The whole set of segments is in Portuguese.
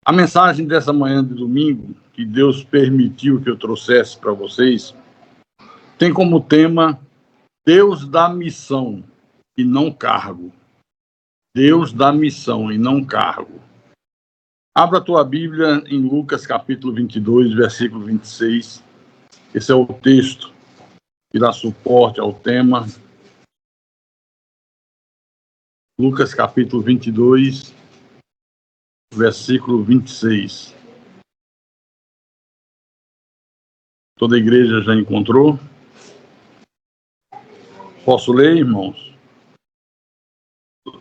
A mensagem dessa manhã de domingo, que Deus permitiu que eu trouxesse para vocês, tem como tema Deus dá missão e não cargo. Deus dá missão e não cargo. Abra a tua Bíblia em Lucas capítulo 22, versículo 26. Esse é o texto que dá suporte ao tema. Lucas capítulo 22, versículo 26. Toda a igreja já encontrou? Posso ler, irmãos?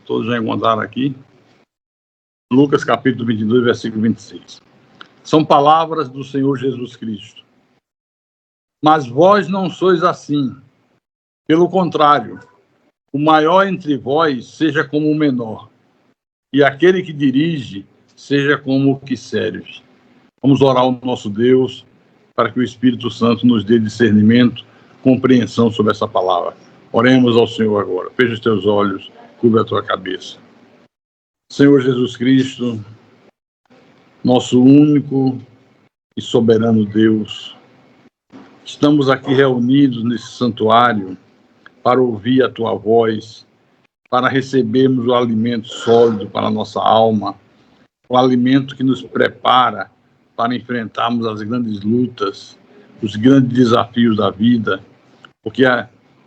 Todos já encontraram aqui? Lucas capítulo 22, versículo 26. São palavras do Senhor Jesus Cristo. Mas vós não sois assim. Pelo contrário, o maior entre vós seja como o menor, e aquele que dirige seja como o que serve. Vamos orar ao nosso Deus para que o Espírito Santo nos dê discernimento, compreensão sobre essa palavra. Oremos ao Senhor agora. Feche os teus olhos, cubra a tua cabeça. Senhor Jesus Cristo, nosso único e soberano Deus, estamos aqui reunidos nesse santuário para ouvir a tua voz, para recebermos o alimento sólido para a nossa alma, o alimento que nos prepara para enfrentarmos as grandes lutas, os grandes desafios da vida, porque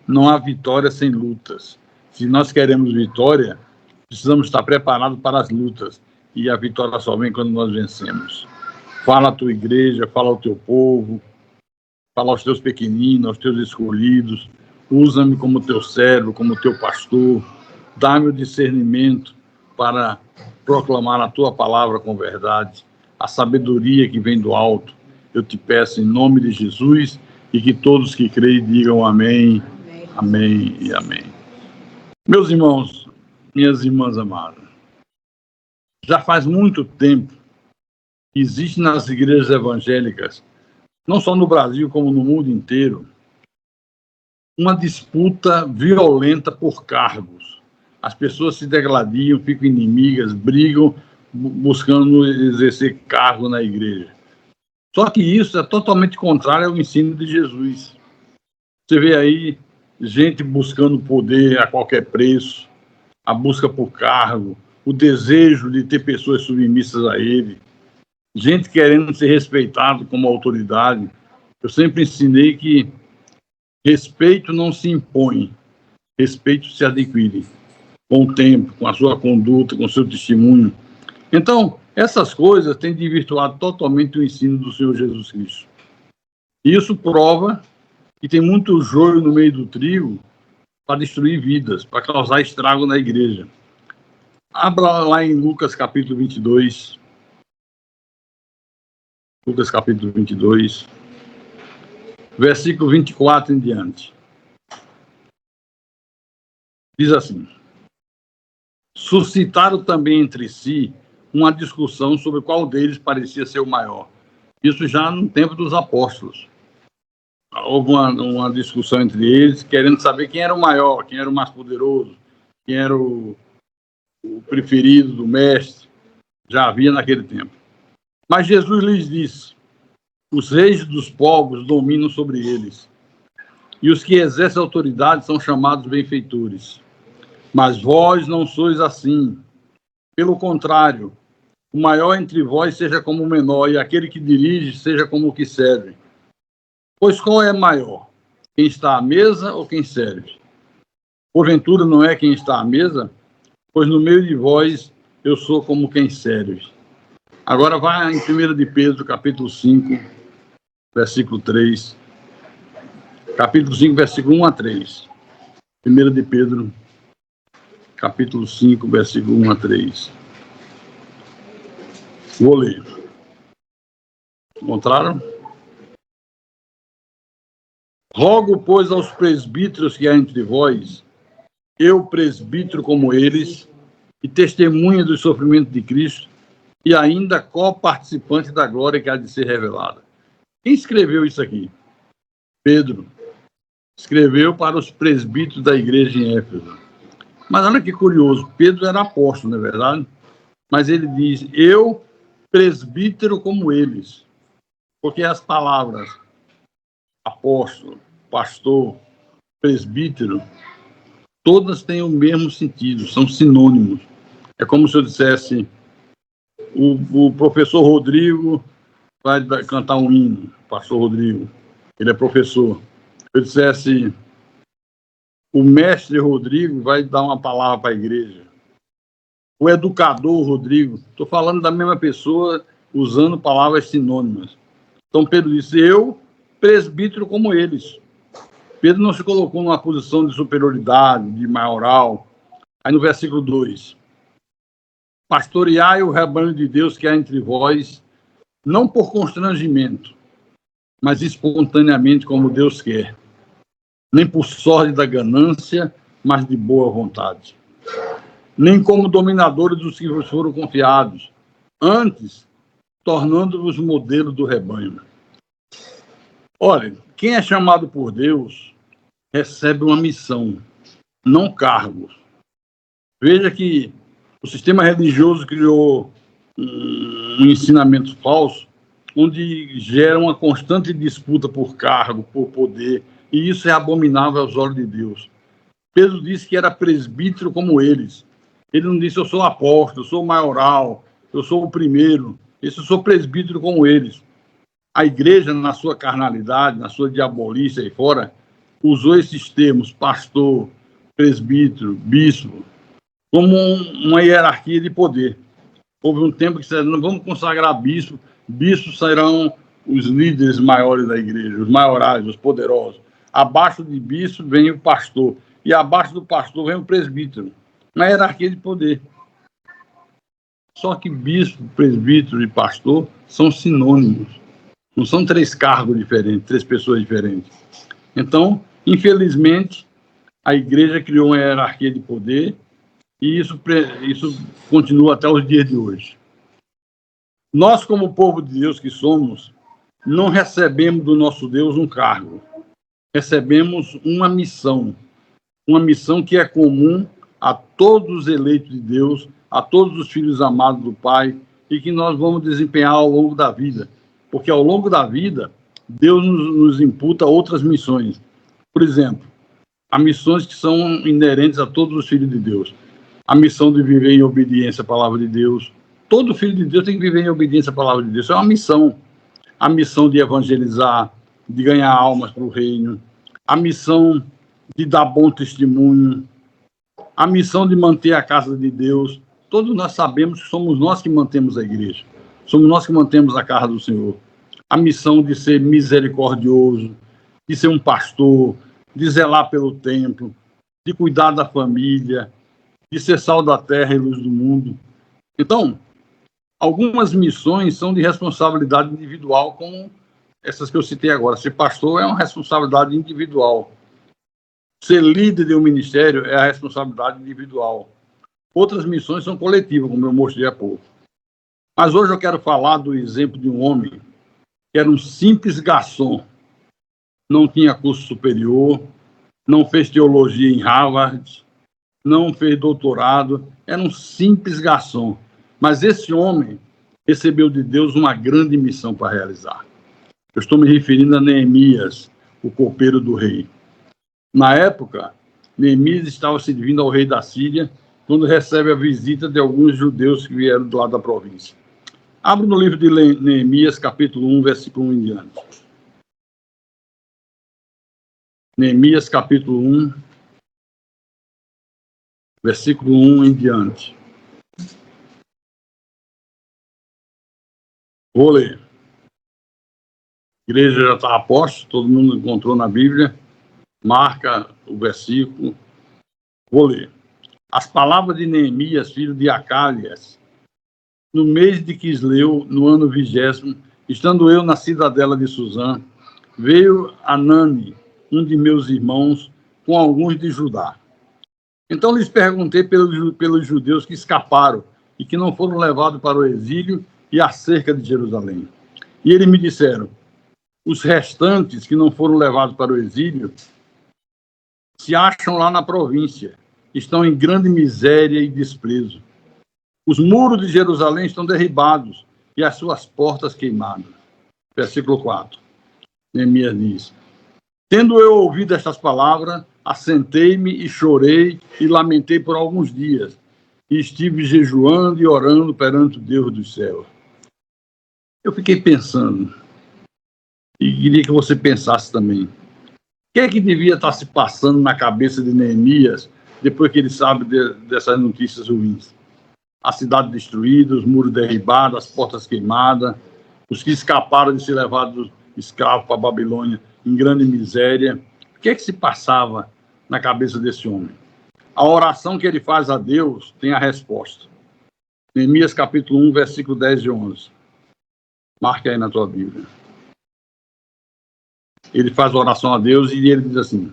não há vitória sem lutas. Se nós queremos vitória, precisamos estar preparados para as lutas, e a vitória só vem quando nós vencemos. Fala à tua igreja, fala ao teu povo, fala aos teus pequeninos, aos teus escolhidos. Usa-me como teu servo, como teu pastor. Dá-me o discernimento para proclamar a tua palavra com verdade, a sabedoria que vem do alto. Eu te peço em nome de Jesus, e que todos que creem digam amém, amém e amém. Meus irmãos, minhas irmãs amadas, já faz muito tempo que existe nas igrejas evangélicas, não só no Brasil como no mundo inteiro, uma disputa violenta por cargos. As pessoas se degladiam, ficam inimigas, brigam, buscando exercer cargo na igreja. Só que isso é totalmente contrário ao ensino de Jesus. Você vê aí gente buscando poder a qualquer preço, a busca por cargo, o desejo de ter pessoas submissas a ele, gente querendo ser respeitado como autoridade. Eu sempre ensinei que respeito não se impõe, respeito se adquire com o tempo, com a sua conduta, com o seu testemunho. Então, essas coisas têm desvirtuado totalmente o ensino do Senhor Jesus Cristo. Isso prova que tem muito joio no meio do trigo para destruir vidas, para causar estrago na igreja. Abra lá em Lucas capítulo 22. Lucas capítulo 22. Versículo 24 em diante. Diz assim: suscitaram também entre si uma discussão sobre qual deles parecia ser o maior. Isso já no tempo dos apóstolos. Houve uma discussão entre eles, querendo saber quem era o maior, quem era o mais poderoso, quem era o preferido do mestre. Já havia naquele tempo. Mas Jesus lhes disse: os reis dos povos dominam sobre eles, e os que exercem autoridade são chamados benfeitores. Mas vós não sois assim. Pelo contrário, o maior entre vós seja como o menor, e aquele que dirige seja como o que serve. Pois qual é maior? Quem está à mesa ou quem serve? Porventura não é quem está à mesa? Pois no meio de vós eu sou como quem serve. Agora vai em 1 de Pedro, capítulo 5, versículo 3. Capítulo 5, versículo 1 a 3. 1 de Pedro, capítulo 5, versículo 1 a 3. Vou ler. Encontraram? Rogo, pois, aos presbíteros que há entre vós, eu, presbítero como eles, e testemunha do sofrimento de Cristo, e ainda co-participante da glória que há de ser revelada. Quem escreveu isso aqui? Pedro. Escreveu para os presbíteros da igreja em Éfeso. Mas olha que curioso, Pedro era apóstolo, não é verdade? Mas ele diz: eu, presbítero como eles. Porque as palavras apóstolo, pastor, presbítero, todas têm o mesmo sentido, são sinônimos. É como se eu dissesse, o professor Rodrigo vai cantar um hino, pastor Rodrigo, ele é professor. Eu dissesse, o mestre Rodrigo vai dar uma palavra para a igreja. O educador Rodrigo, estou falando da mesma pessoa, usando palavras sinônimas. Então Pedro disse, eu, presbítero como eles. Pedro não se colocou numa posição de superioridade, de maioral. Aí no versículo 2, pastoreai o rebanho de Deus que há entre vós, não por constrangimento, mas espontaneamente como Deus quer, nem por sorte da ganância, mas de boa vontade, nem como dominadores dos que vos foram confiados, antes, tornando-vos modelo do rebanho. Olha, quem é chamado por Deus recebe uma missão, não cargos. Veja que o sistema religioso criou um ensinamento falso, onde gera uma constante disputa por cargo, por poder, e isso é abominável aos olhos de Deus. Pedro disse que era presbítero como eles. Ele não disse, eu sou apóstolo, eu sou maioral, eu sou o primeiro. Eu sou presbítero como eles. A igreja, na sua carnalidade, na sua diabolice aí fora, usou esses termos, pastor, presbítero, bispo, como uma hierarquia de poder. Houve um tempo que disseram, não vamos consagrar bispo, bispos serão os líderes maiores da igreja, os maiorais, os poderosos. Abaixo de bispo vem o pastor, e abaixo do pastor vem o presbítero. Uma hierarquia de poder. Só que bispo, presbítero e pastor são sinônimos. Não são três cargos diferentes, três pessoas diferentes. Então, infelizmente, a igreja criou uma hierarquia de poder e isso continua até os dias de hoje. Nós, como povo de Deus que somos, não recebemos do nosso Deus um cargo. Recebemos uma missão que é comum a todos os eleitos de Deus, a todos os filhos amados do Pai, e que nós vamos desempenhar ao longo da vida. Porque ao longo da vida, Deus nos imputa outras missões. Por exemplo, há missões que são inerentes a todos os filhos de Deus. A missão de viver em obediência à palavra de Deus. Todo filho de Deus tem que viver em obediência à palavra de Deus. Isso é uma missão. A missão de evangelizar, de ganhar almas para o reino. A missão de dar bom testemunho. A missão de manter a casa de Deus. Todos nós sabemos que somos nós que mantemos a igreja. Somos nós que mantemos a casa do Senhor. A missão de ser misericordioso, de ser um pastor, de zelar pelo templo, de cuidar da família, de ser sal da terra e luz do mundo. Então, algumas missões são de responsabilidade individual, como essas que eu citei agora. Ser pastor é uma responsabilidade individual. Ser líder de um ministério é a responsabilidade individual. Outras missões são coletivas, como eu mostrei há pouco. Mas hoje eu quero falar do exemplo de um homem que era um simples garçom, não tinha curso superior, não fez teologia em Harvard, não fez doutorado, era um simples garçom. Mas esse homem recebeu de Deus uma grande missão para realizar. Eu estou me referindo a Neemias, o copeiro do rei. Na época, Neemias estava servindo ao rei da Síria, quando recebe a visita de alguns judeus que vieram do lado da província. Abra no livro de Neemias, capítulo 1, versículo 1 em diante. Neemias, capítulo 1, versículo 1 em diante. Vou ler. A igreja já está a posto, todo mundo encontrou na Bíblia. Marca o versículo. Vou ler. As palavras de Neemias, filho de Acalias, no mês de Quisleu, no ano 20º, estando eu na cidadela de Suzã, veio Anani, um de meus irmãos, com alguns de Judá. Então lhes perguntei pelos judeus que escaparam e que não foram levados para o exílio e acerca de Jerusalém. E eles me disseram, os restantes que não foram levados para o exílio se acham lá na província, estão em grande miséria e desprezo. Os muros de Jerusalém estão derribados e as suas portas queimadas. Versículo 4. Neemias diz: tendo eu ouvido estas palavras, assentei-me e chorei e lamentei por alguns dias, e estive jejuando e orando perante o Deus dos céus. Eu fiquei pensando, e queria que você pensasse também, o que é que devia estar se passando na cabeça de Neemias depois que ele sabe dessas notícias ruins? A cidade destruída, os muros derribados, as portas queimadas, os que escaparam de ser levados escravos para a Babilônia em grande miséria. O que é que se passava na cabeça desse homem? A oração que ele faz a Deus tem a resposta. Neemias capítulo 1, versículo 10 e 11. Marque aí na tua Bíblia. Ele faz oração a Deus e ele diz assim: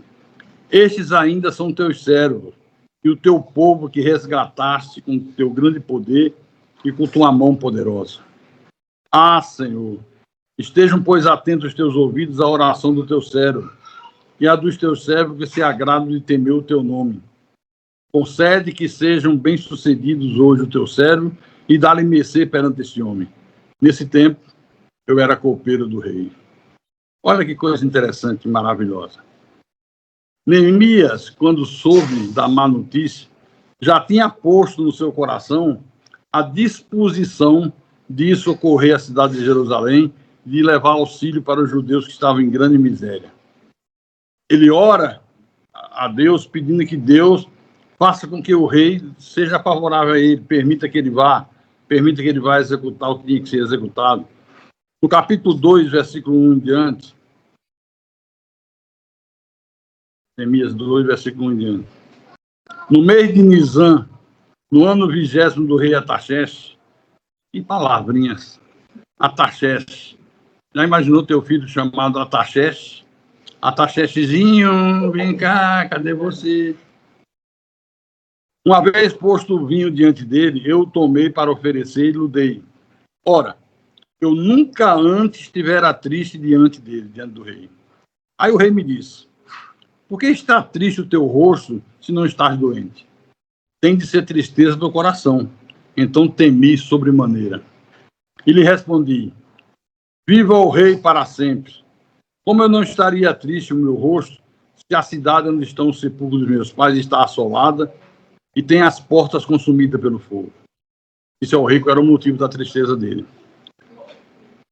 estes ainda são teus servos, e o teu povo que resgataste com teu grande poder e com tua mão poderosa. Ah, Senhor, estejam, pois, atentos os teus ouvidos à oração do teu servo e a dos teus servos que se agradam de temer o teu nome. Concede que sejam bem-sucedidos hoje o teu servo e dá-lhe mercê perante este homem. Nesse tempo, eu era copeiro do rei. Olha que coisa interessante e maravilhosa. Neemias, quando soube da má notícia, já tinha posto no seu coração a disposição de socorrer a cidade de Jerusalém, de levar auxílio para os judeus que estavam em grande miséria. Ele ora a Deus pedindo que Deus faça com que o rei seja favorável a ele, permita que ele vá executar o que tinha que ser executado. No capítulo 2, versículo 1 em diante, Neemias 2, versículo 1 em diante. No mês de Nisan, no ano 20º do rei Artaxerxes, que palavrinhas, Artaxerxes. Já imaginou teu filho chamado Artaxerxes? Artaxerxezinho, vem cá, cadê você? Uma vez posto o vinho diante dele, eu o tomei para oferecer e lhe dei. Ora, eu nunca antes estivera triste diante dele, diante do rei. Aí o rei me disse: por que está triste o teu rosto se não estás doente? Tem de ser tristeza do coração. Então temi sobremaneira. E lhe respondi: viva o rei para sempre. Como eu não estaria triste o meu rosto se a cidade onde estão os sepulcros dos meus pais está assolada e tem as portas consumidas pelo fogo? Isso ao rei, qual era o motivo da tristeza dele.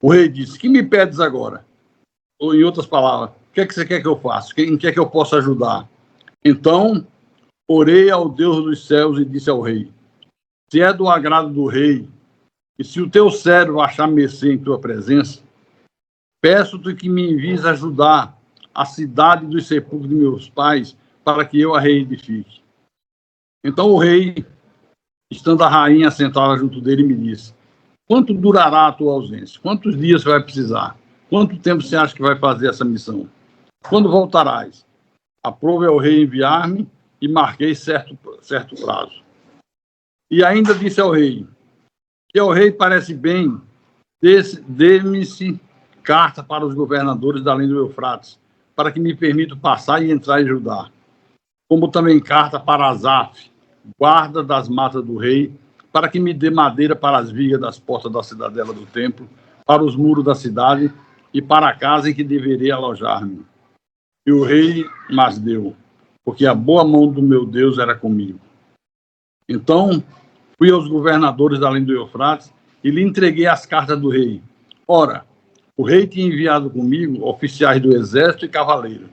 O rei disse: que me pedes agora? Ou, em outras palavras, o que é que você quer que eu faça? Em que é que eu posso ajudar? Então, orei ao Deus dos céus e disse ao rei: se é do agrado do rei, e se o teu servo achar mercê em tua presença, peço-te que me envies ajudar a cidade dos sepulcros de meus pais, para que eu a reedifique. Então o rei, estando a rainha sentada junto dele, me disse: quanto durará a tua ausência? Quantos dias você vai precisar? Quanto tempo você acha que vai fazer essa missão? Quando voltarás? Aprove ao rei enviar-me e marquei certo prazo. E ainda disse ao rei: que ao rei parece bem, dê-me-se carta para os governadores da além do Eufrates, para que me permitam passar e entrar em Judá. Como também carta para Asaf, guarda das matas do rei, para que me dê madeira para as vigas das portas da cidadela do templo, para os muros da cidade e para a casa em que deveria alojar-me. E o rei mas deu, porque a boa mão do meu Deus era comigo. Então fui aos governadores da além do Eufrates e lhe entreguei as cartas do rei. Ora, o rei tinha enviado comigo oficiais do exército e cavaleiros.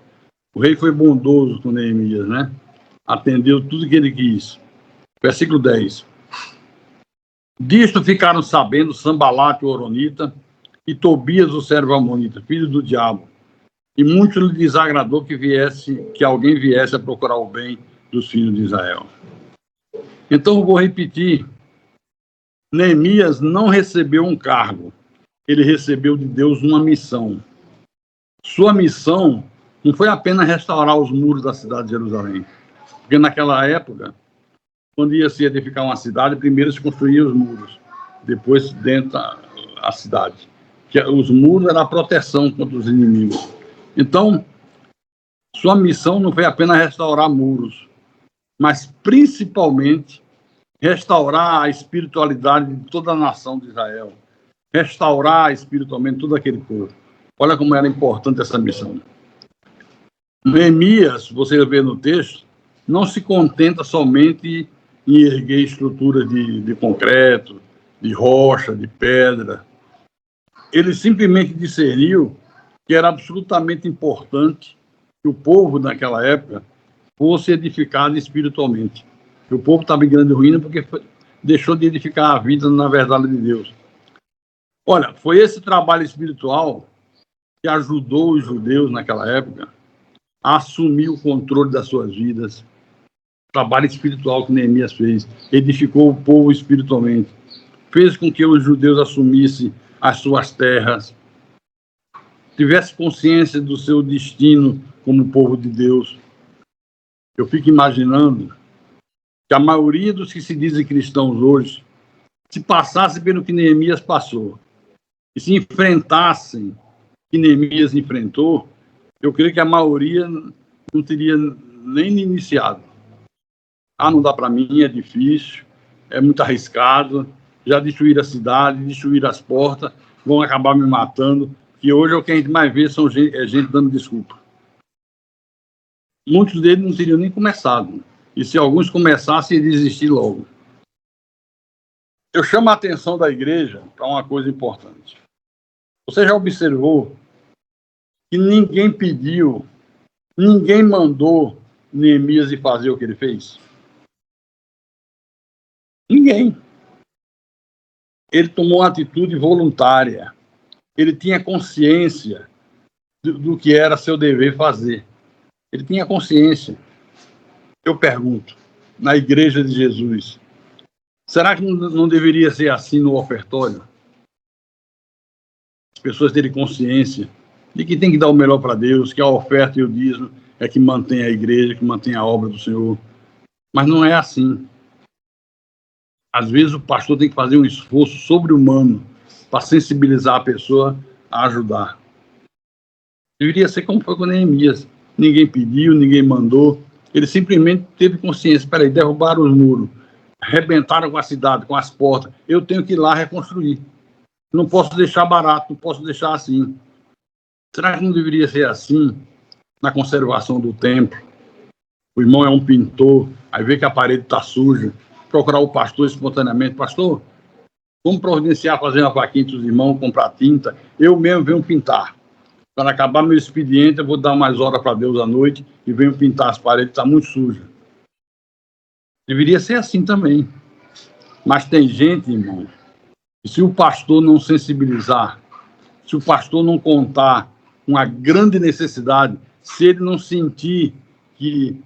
O rei foi bondoso com Neemias, né? Atendeu tudo que ele quis. Versículo 10. Disto ficaram sabendo Sambalate, o horonita, e Tobias, o servo amonita, filho do diabo. E muito lhe desagradou que alguém viesse a procurar o bem dos filhos de Israel. Então eu vou repetir. Neemias não recebeu um cargo. Ele recebeu de Deus uma missão. Sua missão não foi apenas restaurar os muros da cidade de Jerusalém. Porque naquela época, quando ia se edificar uma cidade, primeiro se construía os muros. Depois dentro a cidade. Que os muros eram a proteção contra os inimigos. Então, sua missão não foi apenas restaurar muros, mas principalmente restaurar a espiritualidade de toda a nação de Israel. restaurar espiritualmente todo aquele povo. Olha como era importante essa missão. Neemias, você vê no texto, não se contenta somente em erguer estruturas de concreto, de rocha, de pedra. Ele simplesmente discerniu que era absolutamente importante que o povo naquela época fosse edificado espiritualmente. Que o povo estava em grande ruína porque deixou de edificar a vida na verdade de Deus. Olha, foi esse trabalho espiritual que ajudou os judeus naquela época a assumir o controle das suas vidas. O trabalho espiritual que Neemias fez, edificou o povo espiritualmente, fez com que os judeus assumissem as suas terras, tivesse consciência do seu destino como povo de Deus. Eu fico imaginando que a maioria dos que se dizem cristãos hoje, se passasse pelo que Neemias passou, e se enfrentassem o que Neemias enfrentou, eu creio que a maioria não teria nem iniciado. Não dá para mim, é difícil, é muito arriscado, já destruíram a cidade, destruíram as portas, vão acabar me matando, que hoje é o que a gente mais vê, são gente dando desculpa. Muitos deles não teriam nem começado, e se alguns começassem, ia desistir logo. Eu chamo a atenção da igreja para uma coisa importante. Você já observou que ninguém pediu, ninguém mandou Neemias ir fazer o que ele fez? Ninguém. Ele tomou uma atitude voluntária. Ele tinha consciência do que era seu dever fazer. Ele tinha consciência. Eu pergunto, na igreja de Jesus, será que não deveria ser assim no ofertório? As pessoas terem consciência de que tem que dar o melhor para Deus, que a oferta e o dízimo é que mantém a igreja, que mantém a obra do Senhor. Mas não é assim. Às vezes o pastor tem que fazer um esforço sobre-humano para sensibilizar a pessoa a ajudar. Deveria ser como foi com Neemias. Ninguém pediu, ninguém mandou. Ele simplesmente teve consciência. Espera aí, derrubaram os muros, arrebentaram com a cidade, com as portas. Eu tenho que ir lá reconstruir. Não posso deixar barato, não posso deixar assim. Será que não deveria ser assim na conservação do templo? O irmão é um pintor, aí vê que a parede está suja, procurar o pastor espontaneamente. Pastor, vamos providenciar, fazer uma vaquinha entre os irmãos, comprar tinta. Eu mesmo venho pintar. Quando acabar meu expediente, eu vou dar mais horas para Deus à noite e venho pintar as paredes, está muito suja. Deveria ser assim também. Mas tem gente, irmão, que se o pastor não sensibilizar, se o pastor não contar uma grande necessidade, se ele não sentir que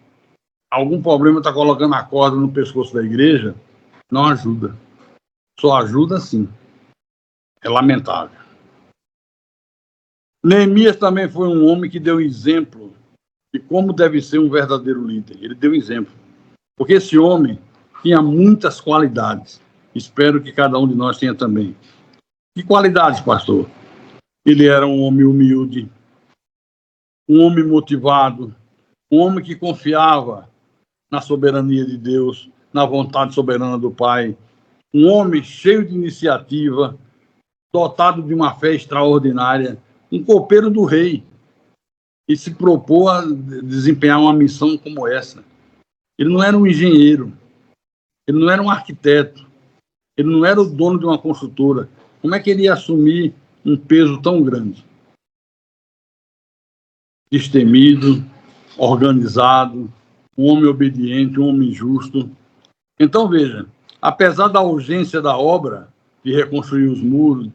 algum problema está colocando a corda no pescoço da igreja, não ajuda. Só ajuda sim. É lamentável. Neemias também foi um homem que deu exemplo de como deve ser um verdadeiro líder. Ele deu exemplo. Porque esse homem tinha muitas qualidades. Espero que cada um de nós tenha também. Que qualidades, pastor? Ele era um homem humilde, um homem motivado, um homem que confiava na soberania de Deus, na vontade soberana do Pai, um homem cheio de iniciativa, dotado de uma fé extraordinária, um copeiro do rei, e se propôs a desempenhar uma missão como essa. Ele não era um engenheiro, ele não era um arquiteto, ele não era o dono de uma construtora. Como é que ele ia assumir um peso tão grande? Destemido, organizado, um homem obediente, um homem justo. Então, veja, apesar da urgência da obra, de reconstruir os muros,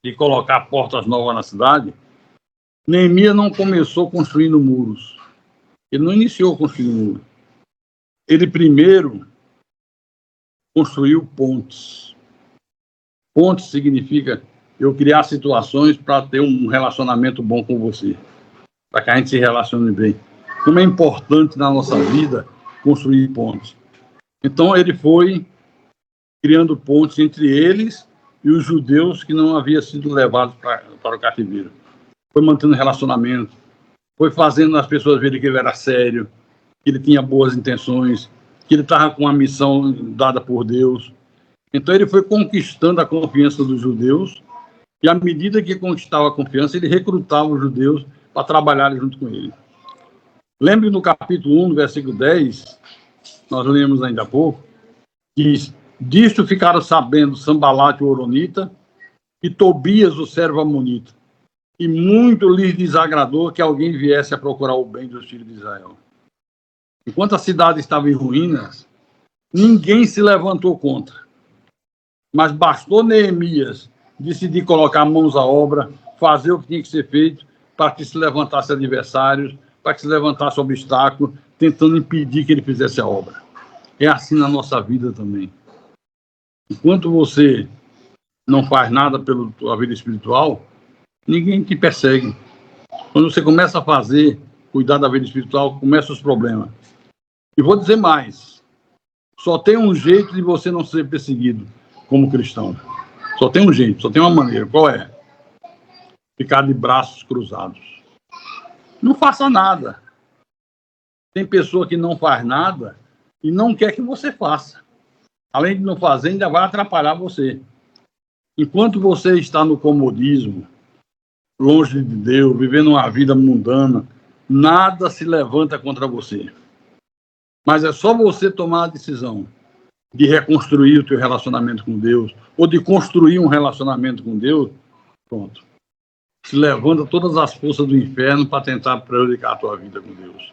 de colocar portas novas na cidade, Neemias não começou construindo muros. Ele não iniciou construindo muros. Ele primeiro construiu pontes. Pontes significa eu criar situações para ter um relacionamento bom com você, para que a gente se relacione bem. Como é importante na nossa vida construir pontes. Então ele foi criando pontes entre eles e os judeus que não haviam sido levados para o cativeiro. Foi mantendo relacionamento, foi fazendo as pessoas verem que ele era sério, que ele tinha boas intenções, que ele estava com uma missão dada por Deus. Então ele foi conquistando a confiança dos judeus, e à medida que conquistava a confiança, ele recrutava os judeus para trabalharem junto com ele. Lembre no capítulo 1, no versículo 10, nós lemos ainda há pouco, diz: disto ficaram sabendo Sambalate o Horonita e Tobias o servo amonita, e muito lhes desagradou que alguém viesse a procurar o bem dos filhos de Israel. Enquanto a cidade estava em ruínas, ninguém se levantou contra. Mas bastou Neemias decidir colocar mãos à obra, fazer o que tinha que ser feito, para que se levantasse adversários, para que se levantasse obstáculos, tentando impedir que ele fizesse a obra. É assim na nossa vida também. Enquanto você não faz nada pela tua vida espiritual, ninguém te persegue. Quando você começa a fazer, cuidar da vida espiritual, começam os problemas. E vou dizer mais, só tem um jeito de você não ser perseguido como cristão. Só tem um jeito, só tem uma maneira. Qual é? Ficar de braços cruzados. Não faça nada. Tem pessoa que não faz nada e não quer que você faça. Além de não fazer, ainda vai atrapalhar você. Enquanto você está no comodismo, longe de Deus, vivendo uma vida mundana, nada se levanta contra você. Mas é só você tomar a decisão de reconstruir o teu relacionamento com Deus, ou de construir um relacionamento com Deus, pronto. Se levanta todas as forças do inferno para tentar prejudicar a tua vida com Deus.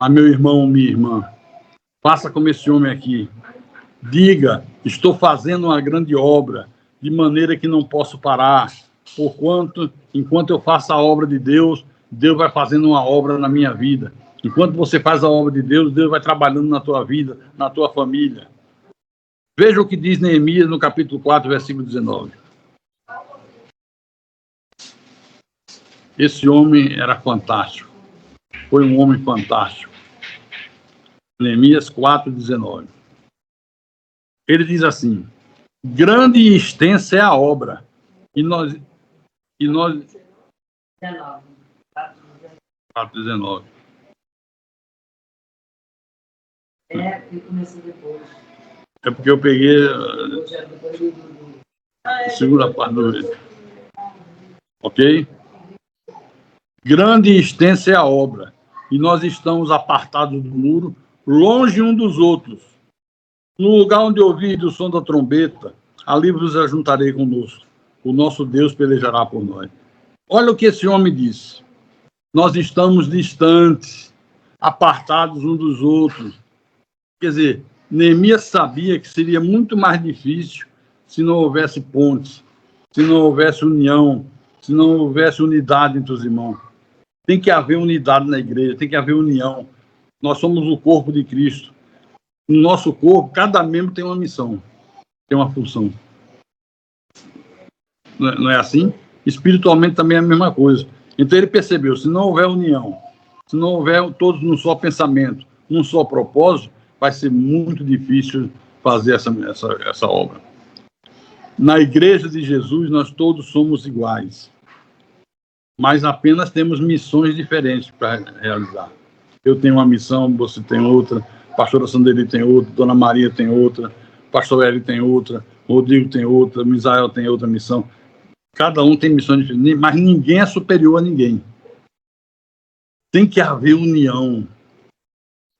Mas, meu irmão, minha irmã, faça como esse homem aqui. Diga: estou fazendo uma grande obra, de maneira que não posso parar, enquanto eu faço a obra de Deus, Deus vai fazendo uma obra na minha vida. Enquanto você faz a obra de Deus, Deus vai trabalhando na tua vida, na tua família. Veja o que diz Neemias no capítulo 4, versículo 19. Esse homem era fantástico. Foi um homem fantástico. Neemias 4, 19. Ele diz assim: grande e extensa é a obra, e nós 4:19. Eu comecei depois. É porque eu peguei a segunda parte do livro. Ok? Grande e extensa é a obra, e nós estamos apartados do muro, longe um dos outros. No lugar onde ouvi o som da trombeta, ali vos ajuntarei conosco. O nosso Deus pelejará por nós. Olha o que esse homem disse. Nós estamos distantes, apartados uns dos outros. Quer dizer, Neemias sabia que seria muito mais difícil se não houvesse pontes, se não houvesse união, se não houvesse unidade entre os irmãos. Tem que haver unidade na igreja, tem que haver união. Nós somos o corpo de Cristo. No nosso corpo, cada membro tem uma missão, tem uma função. Não é assim? Espiritualmente também é a mesma coisa. Então ele percebeu, se não houver união, se não houver todos num só pensamento, num só propósito, vai ser muito difícil fazer essa obra. Na igreja de Jesus, nós todos somos iguais, mas apenas temos missões diferentes para realizar. Eu tenho uma missão, você tem outra, a pastora Sandeli tem outra, Dona Maria tem outra, pastor Eli tem outra, Rodrigo tem outra, Misael tem outra missão. Cada um tem missões diferentes, mas ninguém é superior a ninguém. Tem que haver união,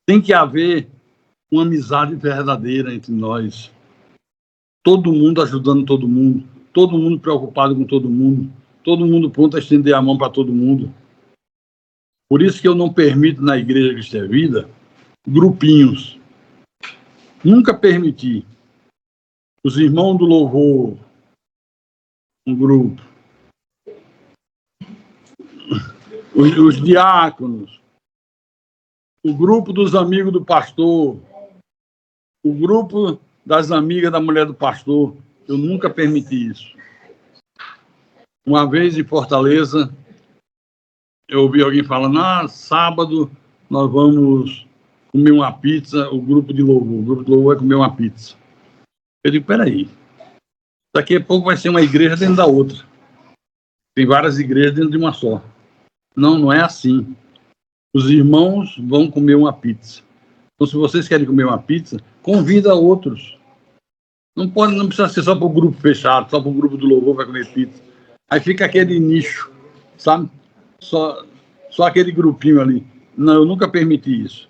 tem que haver uma amizade verdadeira entre nós. Todo mundo ajudando todo mundo preocupado com todo mundo pronto a estender a mão para todo mundo. Por isso que eu não permito na Igreja Cristã Vida grupinhos. Nunca permiti. Os irmãos do louvor, um grupo. Os diáconos, o grupo dos amigos do pastor, o grupo das amigas da mulher do pastor. Eu nunca permiti isso. Uma vez em Fortaleza, eu ouvi alguém falando: sábado nós vamos comer uma pizza, o grupo de louvor vai comer uma pizza. Eu digo: peraí, daqui a pouco vai ser uma igreja dentro da outra. Tem várias igrejas dentro de uma só. Não é assim. Os irmãos vão comer uma pizza. Então, se vocês querem comer uma pizza, convida outros. Não precisa ser só para o grupo fechado, só para o grupo do louvor vai comer pizza. Aí fica aquele nicho, sabe? Só aquele grupinho ali. Não, eu nunca permiti isso.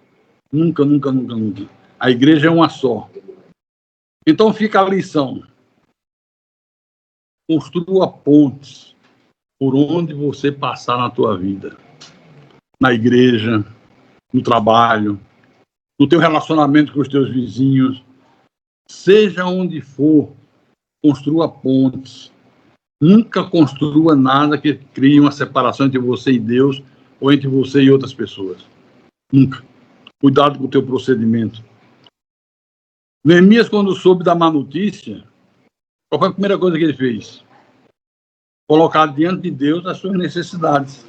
Nunca. A igreja é uma só. Então fica a lição. Construa pontes por onde você passar na tua vida. Na igreja, no trabalho, no teu relacionamento com os teus vizinhos. Seja onde for, construa pontes. Nunca construa nada que crie uma separação entre você e Deus ou entre você e outras pessoas. Nunca. Cuidado com o teu procedimento. Neemias, quando soube da má notícia, qual foi a primeira coisa que ele fez? Colocar diante de Deus as suas necessidades.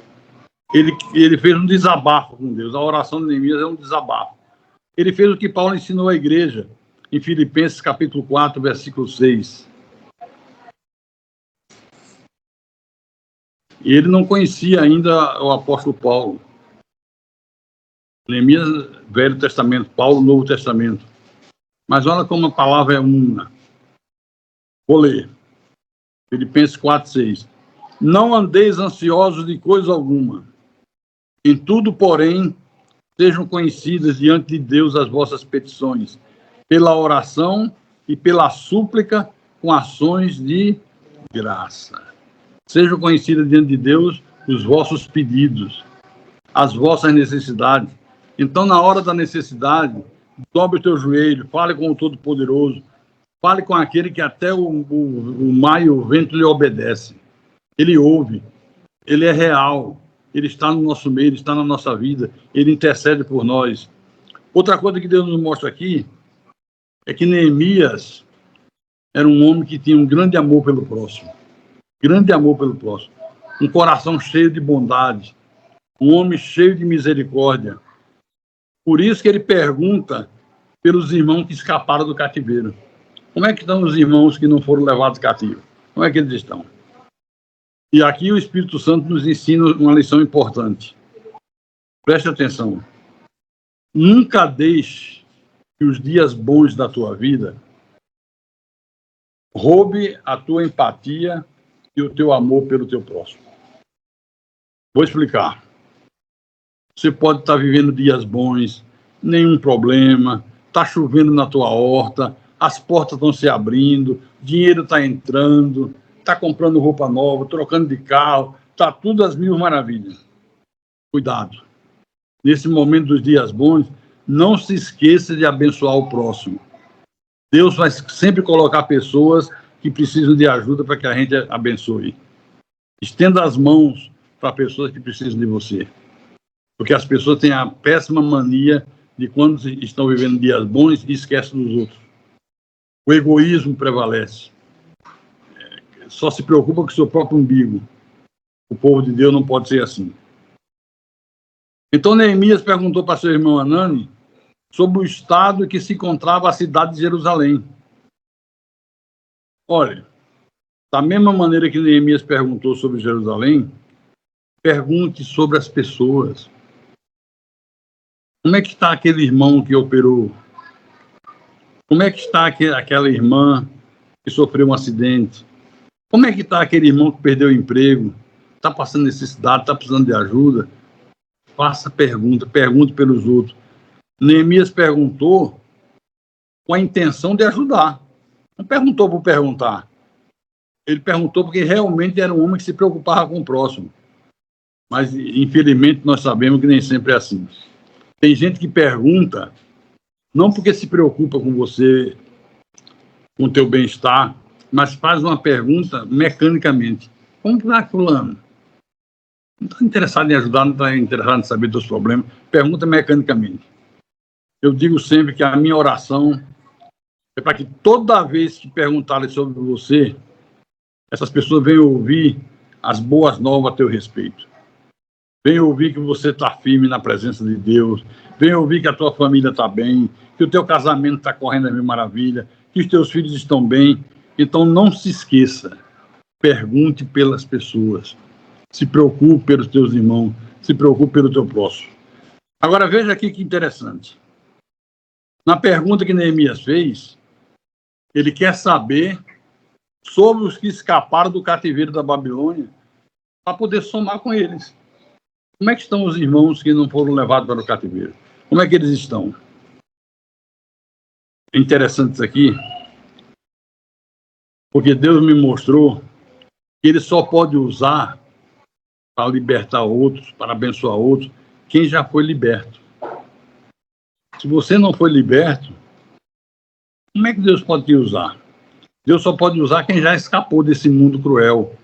Ele fez um desabafo com Deus. A oração de Neemias é um desabafo. Ele fez o que Paulo ensinou à igreja em Filipenses capítulo 4, versículo 6. E ele não conhecia ainda o apóstolo Paulo. Neemias, Velho Testamento, Paulo, Novo Testamento. Mas olha como a palavra é una. Vou ler. Filipenses 4, 6. Não andeis ansiosos de coisa alguma. Em tudo, porém, sejam conhecidas diante de Deus as vossas petições, pela oração e pela súplica com ações de graça. Sejam conhecidas diante de Deus os vossos pedidos, as vossas necessidades. Então, na hora da necessidade, dobre o teu joelho, fale com o Todo-Poderoso, fale com aquele que até o mar e o vento lhe obedecem. Ele ouve, ele é real, ele está no nosso meio, ele está na nossa vida, ele intercede por nós. Outra coisa que Deus nos mostra aqui é que Neemias era um homem que tinha um grande amor pelo próximo. Grande amor pelo próximo. Um coração cheio de bondade. Um homem cheio de misericórdia. Por isso que ele pergunta pelos irmãos que escaparam do cativeiro. Como é que estão os irmãos que não foram levados cativos? Como é que eles estão? E aqui o Espírito Santo nos ensina uma lição importante. Preste atenção. Nunca deixe que os dias bons da tua vida roube a tua empatia e o teu amor pelo teu próximo. Vou explicar. Você pode estar vivendo dias bons, nenhum problema, está chovendo na tua horta, as portas estão se abrindo, dinheiro está entrando, está comprando roupa nova, trocando de carro, está tudo às mil maravilhas. Cuidado. Nesse momento dos dias bons, não se esqueça de abençoar o próximo. Deus vai sempre colocar pessoas que precisam de ajuda para que a gente abençoe. Estenda as mãos para pessoas que precisam de você. Porque as pessoas têm a péssima mania de quando estão vivendo dias bons e esquecem dos outros. O egoísmo prevalece. Só se preocupa com o seu próprio umbigo. O povo de Deus não pode ser assim. Então Neemias perguntou para seu irmão Anani sobre o estado em que se encontrava a cidade de Jerusalém. Olha, da mesma maneira que Neemias perguntou sobre Jerusalém, pergunte sobre as pessoas. Como é que está aquele irmão que operou? Como é que está aquela irmã que sofreu um acidente? Como é que está aquele irmão que perdeu o emprego? Está passando necessidade, está precisando de ajuda? Faça pergunta, pergunte pelos outros. Neemias perguntou com a intenção de ajudar. Não perguntou por perguntar. Ele perguntou porque realmente era um homem que se preocupava com o próximo. Mas, infelizmente, nós sabemos que nem sempre é assim. Tem gente que pergunta, não porque se preocupa com você, com o teu bem-estar, mas faz uma pergunta mecanicamente. Como que vai, fulano? Não está interessado em ajudar, não está interessado em saber dos problemas. Pergunta mecanicamente. Eu digo sempre que a minha oração é para que toda vez que perguntarem sobre você, essas pessoas venham ouvir as boas novas a teu respeito. Venham ouvir que você está firme na presença de Deus. Venham ouvir que a tua família está bem, que o teu casamento está correndo a mil maravilha, que os teus filhos estão bem. Então não se esqueça. Pergunte pelas pessoas. Se preocupe pelos teus irmãos. Se preocupe pelo teu próximo. Agora veja aqui que interessante. Na pergunta que Neemias fez, Ele quer saber sobre os que escaparam do cativeiro da Babilônia para poder somar com eles. Como é que estão os irmãos que não foram levados para o cativeiro? Como é que eles estão? É interessante isso aqui, porque Deus me mostrou que Ele só pode usar para libertar outros, para abençoar outros, quem já foi liberto. Se você não foi liberto, como é que Deus pode te usar? Deus só pode usar quem já escapou desse mundo cruel,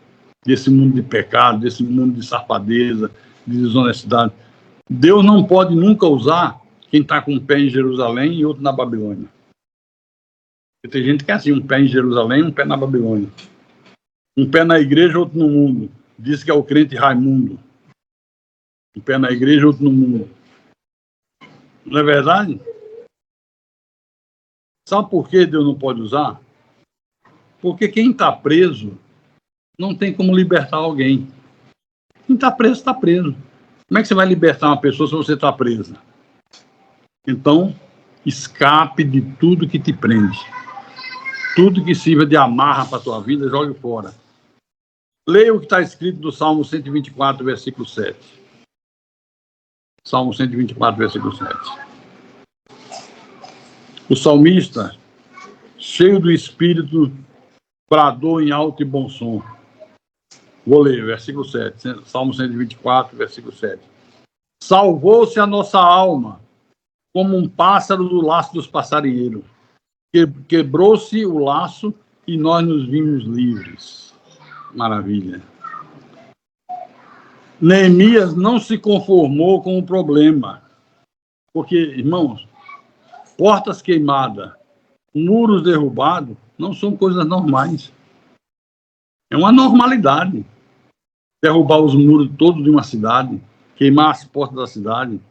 desse mundo de pecado, desse mundo de safadeza, de desonestidade. Deus não pode nunca usar quem está com um pé em Jerusalém e outro na Babilônia. Porque tem gente que é assim, um pé em Jerusalém, um pé na Babilônia. Um pé na igreja, outro no mundo. Diz que é o crente Raimundo. Um pé na igreja, outro no mundo. Não é verdade? Sabe por que Deus não pode usar? Porque quem está preso não tem como libertar alguém. Quem está preso, está preso. Como é que você vai libertar uma pessoa se você está presa? Então, escape de tudo que te prende. Tudo que sirva de amarra para a tua vida, jogue fora. Leia o que está escrito no Salmo 124, versículo 7. Salmo 124, versículo 7. O salmista, cheio do Espírito, bradou em alto e bom som. Vou ler, versículo 7. Salmo 124, versículo 7. Salvou-se a nossa alma, como um pássaro do laço dos passarinheiros. Quebrou-se o laço e nós nos vimos livres. Maravilha. Neemias não se conformou com o problema. Porque, irmãos, portas queimadas, muros derrubados, não são coisas normais. É uma normalidade. Derrubar os muros todos de uma cidade, queimar as portas da cidade.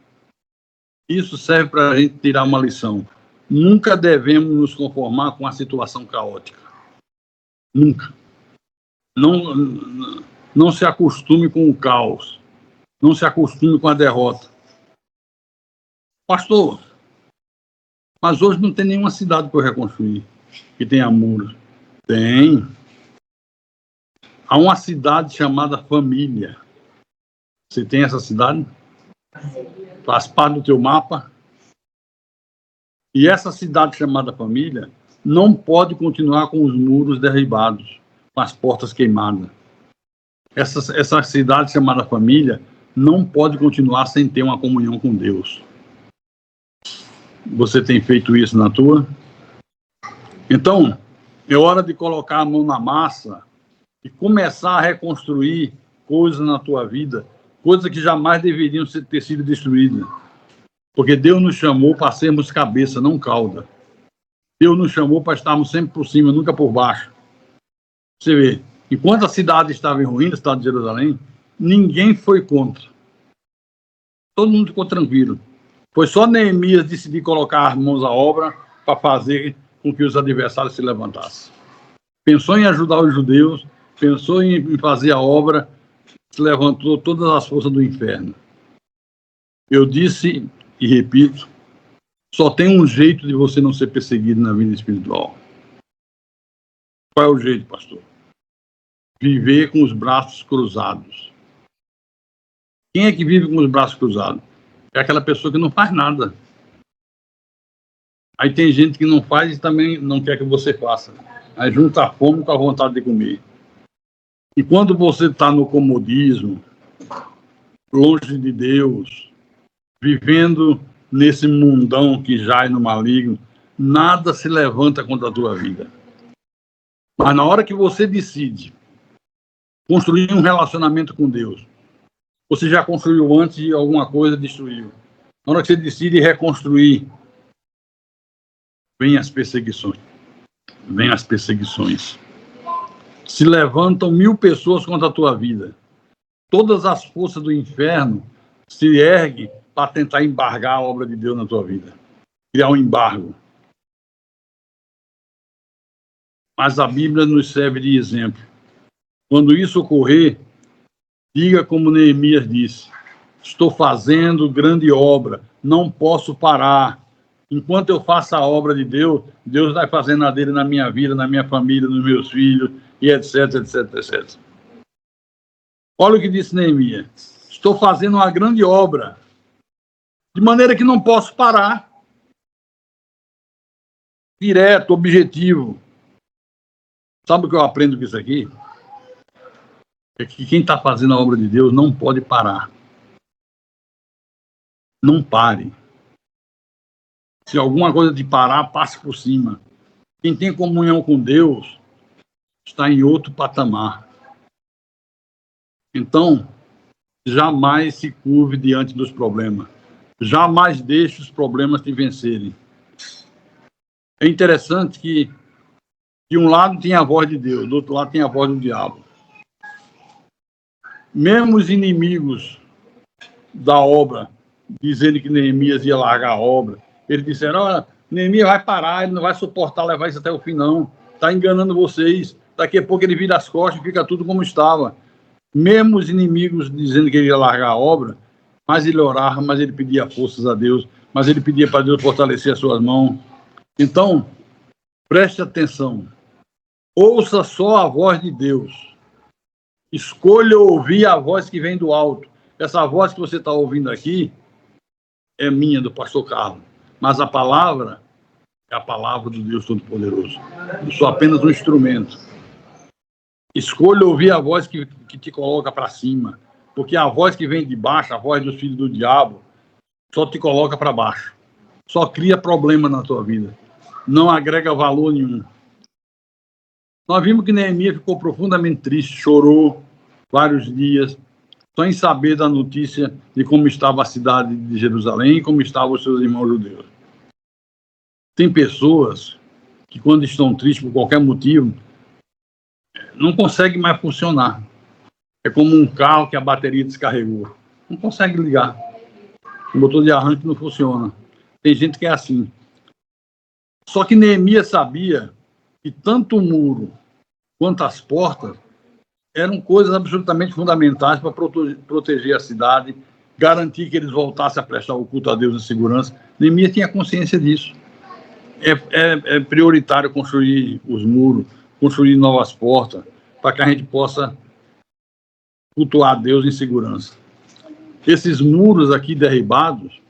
Isso serve para a gente tirar uma lição. Nunca devemos nos conformar com a situação caótica. Nunca. Não se acostume com o caos. Não se acostume com a derrota. Pastor, mas hoje não tem nenhuma cidade para eu reconstruir que tenha muros. Tem. Há uma cidade chamada Família. Você tem essa cidade? Faz parte do teu mapa? E essa cidade chamada Família não pode continuar com os muros derribados, com as portas queimadas. Essa cidade chamada Família não pode continuar sem ter uma comunhão com Deus. Você tem feito isso na tua? Então, é hora de colocar a mão na massa e começar a reconstruir coisas na tua vida, coisas que jamais deveriam ter sido destruídas. Porque Deus nos chamou para sermos cabeça, não cauda. Deus nos chamou para estarmos sempre por cima, nunca por baixo. Você vê, enquanto a cidade estava em ruínas, a cidade de Jerusalém, ninguém foi contra. Todo mundo ficou tranquilo. Foi só Neemias decidir colocar as mãos à obra para fazer com que os adversários se levantassem. Pensou em ajudar os judeus, pensou em fazer a obra, se levantou todas as forças do inferno. Eu disse e repito, só tem um jeito de você não ser perseguido na vida espiritual. Qual é o jeito, pastor? Viver com os braços cruzados. Quem é que vive com os braços cruzados? É aquela pessoa que não faz nada. Aí tem gente que não faz e também não quer que você faça. Aí junta a fome com a vontade de comer. E quando você está no comodismo, longe de Deus, vivendo nesse mundão que jaz no maligno, nada se levanta contra a tua vida. Mas na hora que você decide construir um relacionamento com Deus, você já construiu antes e alguma coisa destruiu. Na hora que você decide reconstruir, vem as perseguições. Vem as perseguições. Se levantam 1000 pessoas contra a tua vida. Todas as forças do inferno se erguem para tentar embargar a obra de Deus na tua vida. Criar um embargo. Mas a Bíblia nos serve de exemplo. Quando isso ocorrer, diga como Neemias disse: estou fazendo grande obra, não posso parar. Enquanto eu faço a obra de Deus, Deus vai fazendo a dele na minha vida, na minha família, nos meus filhos, e etc, etc, etc. Olha o que disse Neemias. Estou fazendo uma grande obra, de maneira que não posso parar. Direto, objetivo. Sabe o que eu aprendo com isso aqui? É que quem está fazendo a obra de Deus não pode parar. Não pare. Se alguma coisa te parar, passe por cima. Quem tem comunhão com Deus está em outro patamar. Então, jamais se curve diante dos problemas. Jamais deixe os problemas te vencerem. É interessante que de um lado tinha a voz de Deus, do outro lado tinha a voz do diabo. Mesmo os inimigos da obra, dizendo que Neemias ia largar a obra, eles disseram, olha, Neemias vai parar, ele não vai suportar levar isso até o fim, não. Está enganando vocês. Daqui a pouco ele vira as costas e fica tudo como estava. Mesmo os inimigos dizendo que ele ia largar a obra, mas ele orava, mas ele pedia forças a Deus, mas ele pedia para Deus fortalecer as suas mãos. Então, preste atenção. Ouça só a voz de Deus. Escolha ouvir a voz que vem do alto. Essa voz que você está ouvindo aqui é minha, do pastor Carlos. Mas a palavra é a palavra do Deus Todo-Poderoso. Eu sou apenas um instrumento. Escolha ouvir a voz que te coloca para cima. Porque a voz que vem de baixo, a voz dos filhos do diabo, só te coloca para baixo. Só cria problema na tua vida. Não agrega valor nenhum. Nós vimos que Neemias ficou profundamente triste, chorou vários dias, só em saber da notícia de como estava a cidade de Jerusalém e como estavam os seus irmãos judeus. Tem pessoas que, quando estão tristes por qualquer motivo, não conseguem mais funcionar. É como um carro que a bateria descarregou. Não consegue ligar. O motor de arranque não funciona. Tem gente que é assim. Só que Neemias sabia que tanto o muro quanto as portas eram coisas absolutamente fundamentais para proteger a cidade, garantir que eles voltassem a prestar o culto a Deus em segurança. Neemias tinha consciência disso. É prioritário construir os muros, construir novas portas, para que a gente possa cultuar a Deus em segurança. Esses muros aqui derribados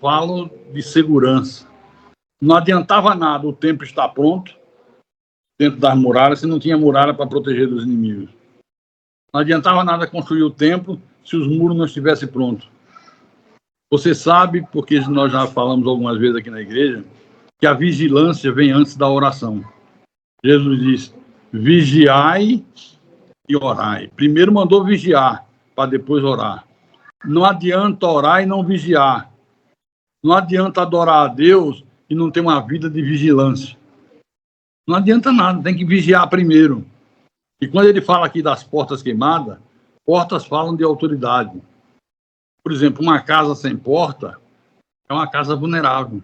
falam de segurança. Não adiantava nada o templo estar pronto, dentro das muralhas, se não tinha muralha para proteger dos inimigos. Não adiantava nada construir o templo se os muros não estivessem prontos. Você sabe, porque nós já falamos algumas vezes aqui na igreja, que a vigilância vem antes da oração. Jesus disse, vigiai e orai. Primeiro mandou vigiar, para depois orar. Não adianta orar e não vigiar. Não adianta adorar a Deus e não ter uma vida de vigilância. Não adianta nada, tem que vigiar primeiro. E quando ele fala aqui das portas queimadas, portas falam de autoridade. Por exemplo, uma casa sem porta é uma casa vulnerável.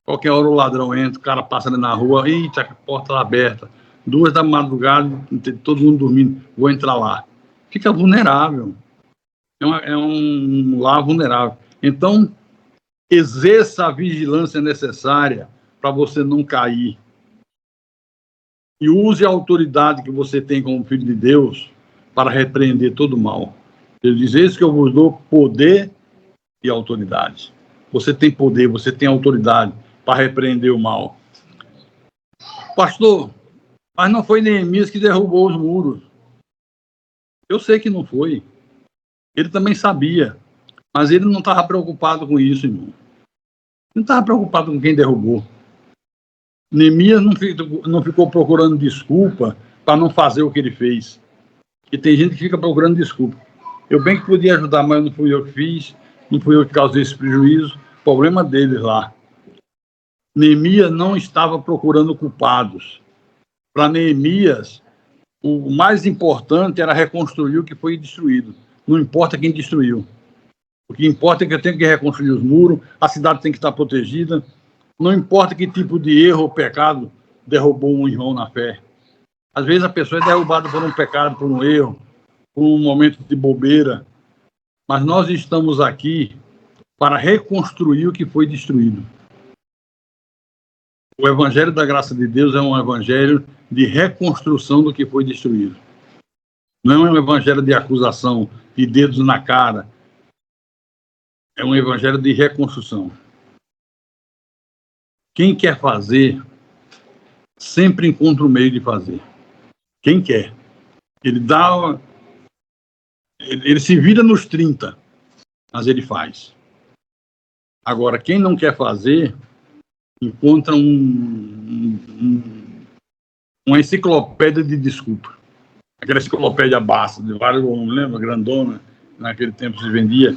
Qualquer hora o ladrão entra, o cara passa ali na rua, eita, a porta está aberta. 2 da madrugada, todo mundo dormindo, vou entrar lá. Fica vulnerável. É um lar vulnerável. Então, exerça a vigilância necessária para você não cair. E use a autoridade que você tem como filho de Deus para repreender todo o mal. Ele diz, eis que eu vos dou poder e autoridade. Você tem poder, você tem autoridade para repreender o mal. Pastor, mas não foi Neemias que derrubou os muros. Eu sei que não foi. Ele também sabia. Mas ele não estava preocupado com isso, irmão. Não estava preocupado com quem derrubou. Neemias não ficou procurando desculpa para não fazer o que ele fez. E tem gente que fica procurando desculpa. Eu bem que podia ajudar, mas não fui eu que fiz, não fui eu que causei esse prejuízo. Problema deles lá. Neemias não estava procurando culpados. Para Neemias, o mais importante era reconstruir o que foi destruído. Não importa quem destruiu. O que importa é que eu tenho que reconstruir os muros, a cidade tem que estar protegida. Não importa que tipo de erro ou pecado derrubou um irmão na fé. Às vezes a pessoa é derrubada por um pecado, por um erro, por um momento de bobeira. Mas nós estamos aqui para reconstruir o que foi destruído. O evangelho da graça de Deus é um evangelho de reconstrução do que foi destruído. Não é um evangelho de acusação, de dedos na cara. É um evangelho de reconstrução. Quem quer fazer, sempre encontra o meio de fazer. Quem quer. Ele se vira nos 30, mas ele faz. Agora, quem não quer fazer, encontra uma enciclopédia de desculpa. Aquela enciclopédia basta, de vários volumes, lembra? Grandona, naquele tempo se vendia.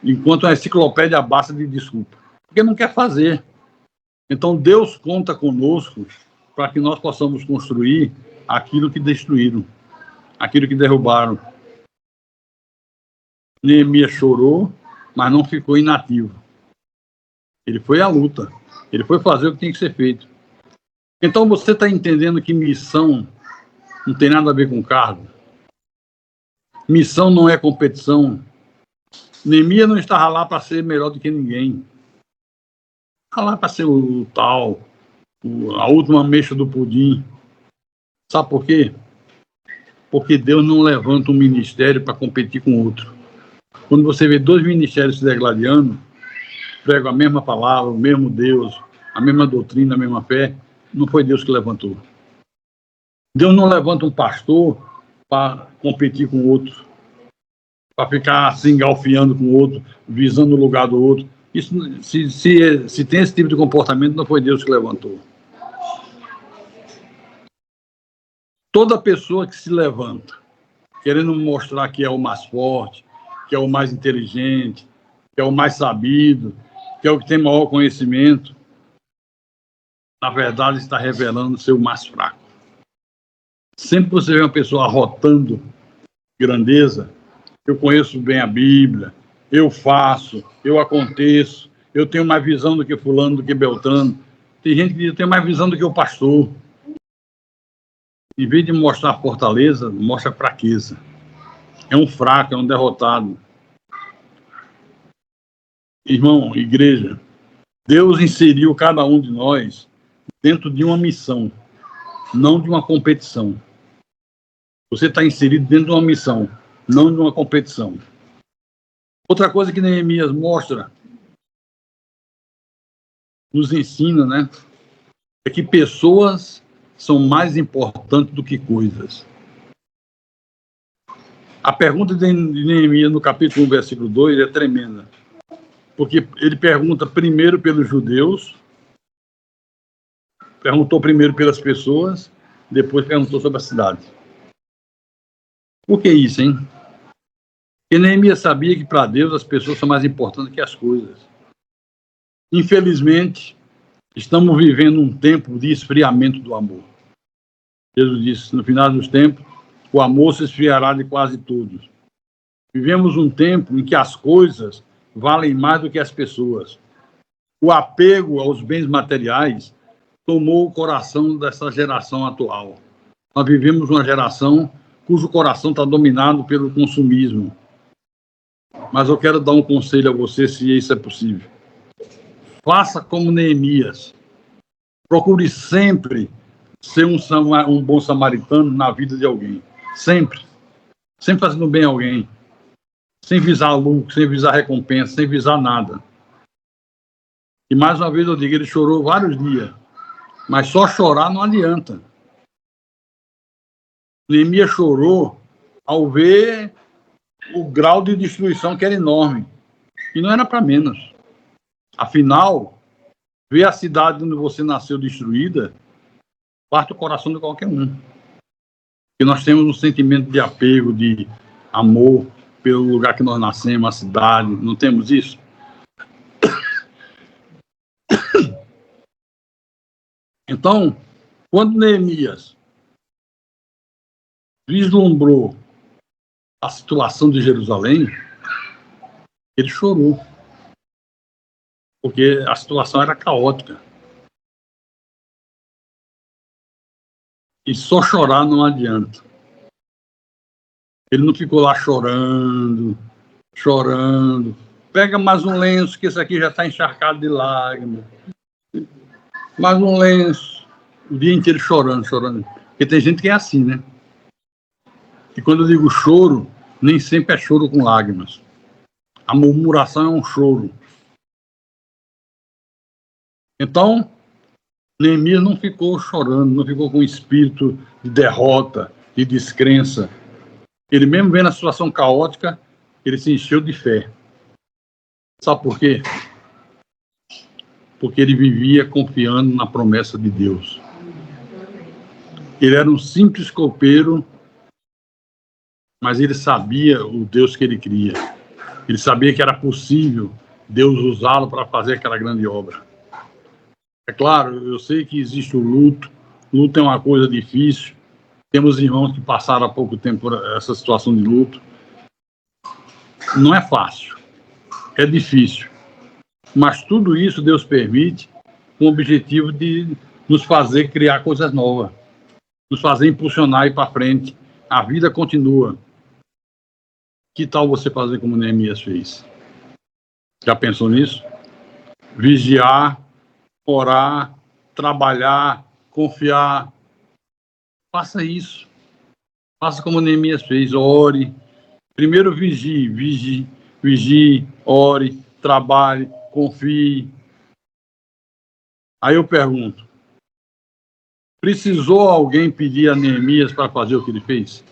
Encontra uma enciclopédia basta de desculpa. Porque não quer fazer. Então, Deus conta conosco para que nós possamos construir aquilo que destruíram, aquilo que derrubaram. Neemias chorou, mas não ficou inativo. Ele foi à luta. Ele foi fazer o que tem que ser feito. Então, você está entendendo que missão não tem nada a ver com cargo? Missão não é competição. Neemias não estava lá para ser melhor do que ninguém. Estava lá para ser o tal, a última ameixa do pudim. Sabe por quê? Porque Deus não levanta um ministério para competir com outro. Quando você vê dois ministérios se degladiando, pregam a mesma palavra, o mesmo Deus, a mesma doutrina, a mesma fé, não foi Deus que levantou. Deus não levanta um pastor para competir com outro, para ficar se engalfiando com o outro, visando o lugar do outro. Isso, se tem esse tipo de comportamento, não foi Deus que levantou. Toda pessoa que se levanta, querendo mostrar que é o mais forte, que é o mais inteligente, que é o mais sabido, que é o que tem maior conhecimento, na verdade está revelando ser o mais fraco. Sempre que você vê uma pessoa arrotando grandeza, eu conheço bem a Bíblia, eu faço, eu aconteço, eu tenho mais visão do que fulano, do que Beltrano. Tem gente que diz, eu tenho mais visão do que o pastor. Em vez de mostrar fortaleza, mostra fraqueza. É um fraco, é um derrotado. Irmão, igreja, Deus inseriu cada um de nós dentro de uma missão, não de uma competição. Você está inserido dentro de uma missão, não de uma competição. Outra coisa que Neemias mostra, nos ensina, né, é que pessoas são mais importantes do que coisas. A pergunta de Neemias no capítulo 1, versículo 2 é tremenda. Porque ele pergunta primeiro pelos judeus, perguntou primeiro pelas pessoas, depois perguntou sobre a cidade. Por que isso, hein? Porque Neemias sabia que para Deus as pessoas são mais importantes que as coisas. Infelizmente, estamos vivendo um tempo de esfriamento do amor. Jesus disse, no final dos tempos, o amor se esfriará de quase todos. Vivemos um tempo em que as coisas valem mais do que as pessoas. O apego aos bens materiais tomou o coração dessa geração atual. Nós vivemos uma geração cujo coração está dominado pelo consumismo. Mas eu quero dar um conselho a você, se isso é possível. Faça como Neemias. Procure sempre ser um bom samaritano na vida de alguém. Sempre. Sempre fazendo bem a alguém. Sem visar lucro, sem visar recompensa, sem visar nada. E mais uma vez eu digo, ele chorou vários dias. Mas só chorar não adianta. Neemias chorou ao ver o grau de destruição que era enorme. E não era para menos. Afinal, ver a cidade onde você nasceu destruída parte o coração de qualquer um. Porque nós temos um sentimento de apego, de amor pelo lugar que nós nascemos, a cidade. Não temos isso? Então, quando Neemias vislumbrou a situação de Jerusalém, ele chorou. Porque a situação era caótica. E só chorar não adianta. Ele não ficou lá chorando. Pega mais um lenço, que esse aqui já está encharcado de lágrimas. mas um lenço, o dia inteiro chorando. Porque tem gente que é assim, né? E quando eu digo choro, nem sempre é choro com lágrimas. A murmuração é um choro. Então, Neemias não ficou chorando, não ficou com espírito de derrota, de descrença. Ele mesmo vendo a situação caótica, ele se encheu de fé. Sabe por quê? Porque ele vivia confiando na promessa de Deus. Ele era um simples copeiro, mas ele sabia o Deus que ele cria. Ele sabia que era possível Deus usá-lo para fazer aquela grande obra. É claro, eu sei que existe o luto. Luto é uma coisa difícil. Temos irmãos que passaram há pouco tempo por essa situação de luto. Não é fácil. É difícil. Mas tudo isso Deus permite com o objetivo de nos fazer criar coisas novas. Nos fazer impulsionar e ir para frente. A vida continua. Que tal você fazer como Neemias fez? Já pensou nisso? Vigiar, orar, trabalhar, confiar. Faça isso. Faça como Neemias fez. Ore. Primeiro vigie, ore, trabalhe, confie. Aí eu pergunto, precisou alguém pedir a Neemias para fazer o que ele fez?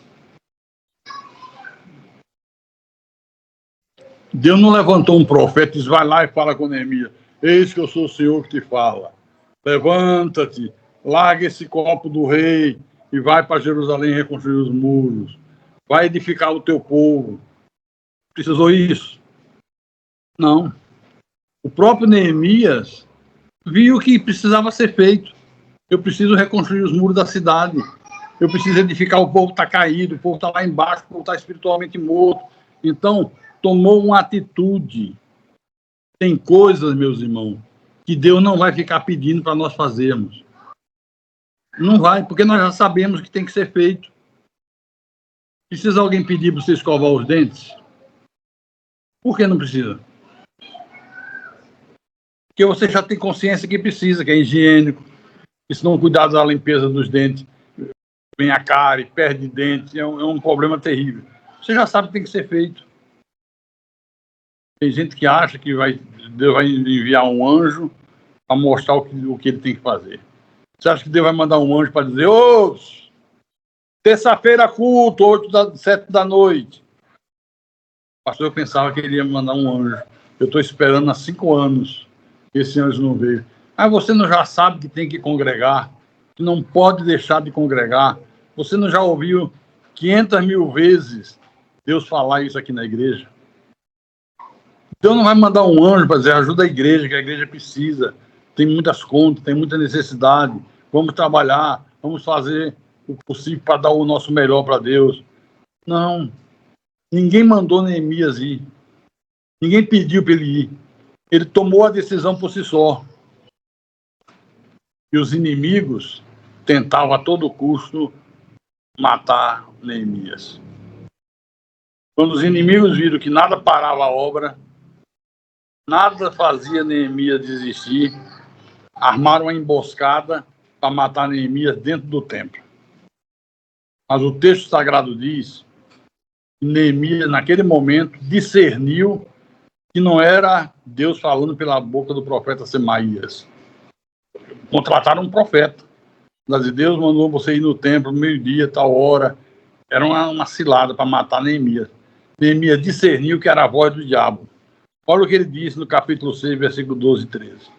Deus não levantou um profeta e diz, vai lá e fala com Neemias, eis que eu sou o Senhor que te fala. Levanta-te, larga esse copo do rei e vai para Jerusalém reconstruir os muros. Vai edificar o teu povo. Precisou isso? Não. O próprio Neemias viu que precisava ser feito. Eu preciso reconstruir os muros da cidade. Eu preciso edificar, o povo está caído, o povo está lá embaixo, o povo está espiritualmente morto. Então, tomou uma atitude. Tem coisas, meus irmãos, que Deus não vai ficar pedindo para nós fazermos. Não vai, porque nós já sabemos que tem que ser feito. Precisa alguém pedir para você escovar os dentes? Por que não precisa? Porque você já tem consciência que precisa, que é higiênico. E se não cuidar da limpeza dos dentes, vem a cárie, perde dente, é um problema terrível. Você já sabe que tem que ser feito. Tem gente que acha que Deus vai enviar um anjo para mostrar o que ele tem que fazer. Você acha que Deus vai mandar um anjo para dizer, ô, terça-feira culto, 7 da noite. O pastor, eu pensava que ele ia mandar um anjo. Eu estou esperando há 5 anos. Esse anjo não veio. Ah, você não já sabe que tem que congregar, que não pode deixar de congregar. Você não já ouviu 500 mil vezes Deus falar isso aqui na igreja? Deus não vai mandar um anjo para dizer, ajuda a igreja, que a igreja precisa. Tem muitas contas, tem muita necessidade. Vamos trabalhar, vamos fazer o possível para dar o nosso melhor para Deus. Não. Ninguém mandou Neemias ir. Ninguém pediu para ele ir. Ele tomou a decisão por si só. E os inimigos tentavam a todo custo matar Neemias. Quando os inimigos viram que nada parava a obra, nada fazia Neemias desistir, armaram uma emboscada para matar Neemias dentro do templo. Mas o texto sagrado diz que Neemias, naquele momento, discerniu que não era Deus falando pela boca do profeta Semaías. Contrataram um profeta. Deus mandou você ir no templo, meio-dia, tal hora. Era uma cilada para matar Neemias. Neemias discerniu que era a voz do diabo. Olha o que ele disse no capítulo 6, versículo 12 e 13.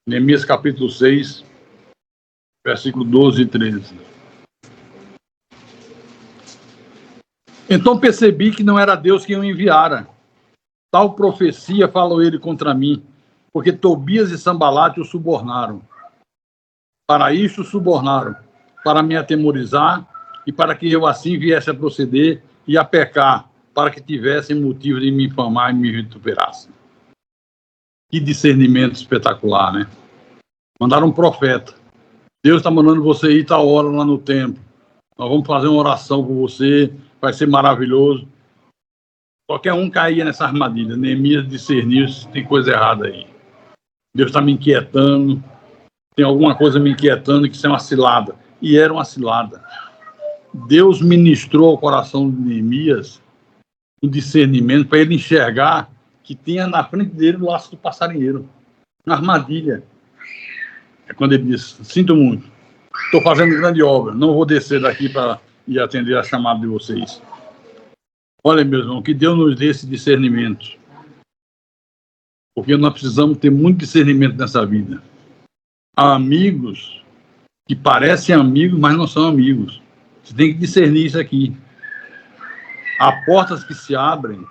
Neemias, capítulo 6, versículo 12 e 13. Então percebi que não era Deus quem o enviara. Tal profecia falou ele contra mim, porque Tobias e Sambalate o subornaram. Para isto subornaram, para me atemorizar e para que eu assim viesse a proceder e a pecar, para que tivessem motivo de me infamar e me vituperassem. Que discernimento espetacular, né? Mandaram um profeta. Deus está mandando você ir tal hora lá no templo. Nós vamos fazer uma oração por você, vai ser maravilhoso. Qualquer um caía nessa armadilha. Neemias discerniu se tem coisa errada aí. Deus está me inquietando, tem alguma coisa me inquietando, que isso é uma cilada. E era uma cilada. Deus ministrou ao coração de Neemias um discernimento para ele enxergar que tinha na frente dele o laço do passarinheiro, uma armadilha. É quando ele diz: sinto muito, estou fazendo grande obra, não vou descer daqui para ir atender a chamada de vocês. Olha, meu irmão, que Deus nos dê esse discernimento, porque nós precisamos ter muito discernimento nessa vida. Há amigos que parecem amigos, mas não são amigos. Você tem que discernir isso aqui. Há portas que se abrem,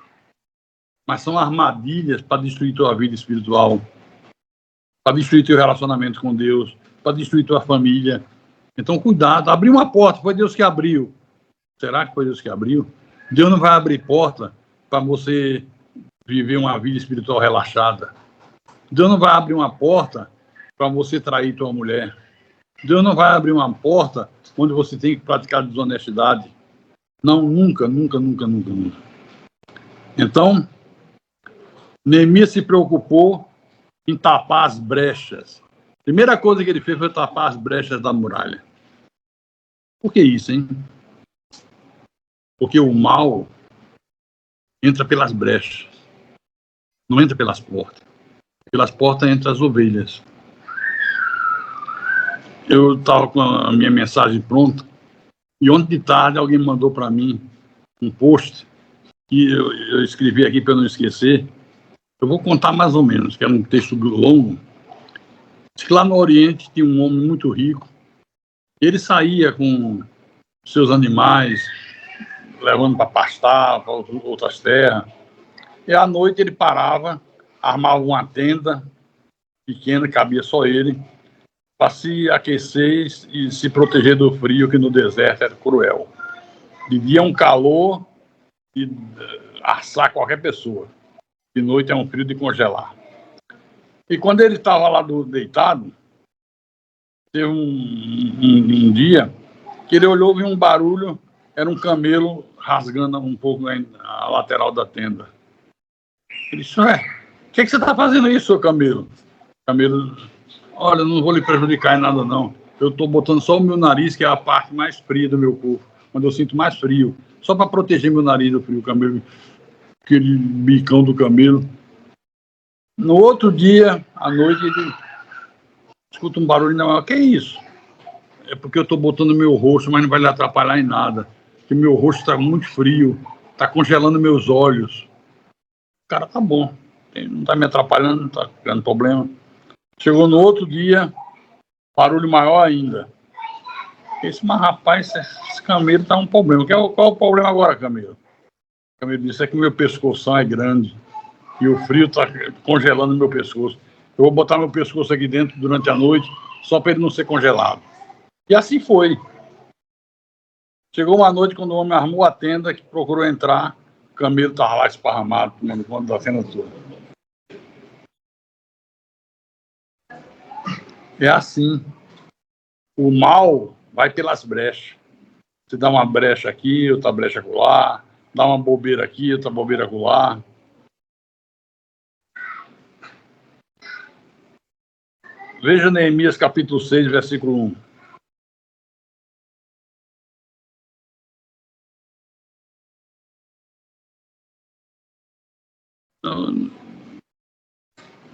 mas são armadilhas para destruir tua vida espiritual, para destruir teu relacionamento com Deus, para destruir tua família. Então, cuidado. Abriu uma porta, foi Deus que abriu. Será que foi Deus que abriu? Deus não vai abrir porta para você viver uma vida espiritual relaxada. Deus não vai abrir uma porta para você trair tua mulher. Deus não vai abrir uma porta onde você tem que praticar desonestidade. Não, nunca, nunca, nunca, nunca, nunca. Então, Neemias se preocupou em tapar as brechas. A primeira coisa que ele fez foi tapar as brechas da muralha. Por que isso, hein? Porque o mal entra pelas brechas, não entra pelas portas. Pelas portas entra as ovelhas. Eu estava com a minha mensagem pronta e ontem de tarde alguém mandou para mim um post que eu escrevi aqui para não esquecer. Eu vou contar mais ou menos, que é um texto longo. Diz que lá no Oriente tinha um homem muito rico. Ele saía com seus animais, levando para pastar, para outras terras. E à noite ele parava, armava uma tenda pequena, cabia só ele, para se aquecer e se proteger do frio, que no deserto era cruel. De dia é um calor e assar qualquer pessoa. De noite é um frio de congelar. E quando ele estava lá deitado, teve um dia que ele olhou e viu um barulho, era um camelo rasgando um pouco a lateral da tenda. Ele disse: o que você está fazendo aí, seu camelo? Camelo: olha, não vou lhe prejudicar em nada, não. Eu estou botando só o meu nariz, que é a parte mais fria do meu corpo, quando eu sinto mais frio, só para proteger meu nariz do frio. O camelo, aquele bicão do camelo. No outro dia, à noite, ele escuta um barulho, não, que é isso? É porque eu estou botando meu rosto, mas não vai lhe atrapalhar em nada, porque meu rosto está muito frio, está congelando meus olhos. O cara: tá bom, não está me atrapalhando, não está criando problema. Chegou no outro dia, barulho maior ainda. Esse, mas rapaz, esse camelo está um problema. Qual é o problema agora, camelo? O camelo disse: é que meu pescoção é grande e o frio está congelando meu pescoço. Eu vou botar meu pescoço aqui dentro durante a noite, só para ele não ser congelado. E assim foi. Chegou uma noite, quando o homem armou a tenda, que procurou entrar, o camelo estava lá esparramado, tomando conta da cena toda. É assim. O mal vai pelas brechas. Você dá uma brecha aqui, outra brecha acolá, dá uma bobeira aqui, outra bobeira acolá. Veja Neemias capítulo 6, versículo 1.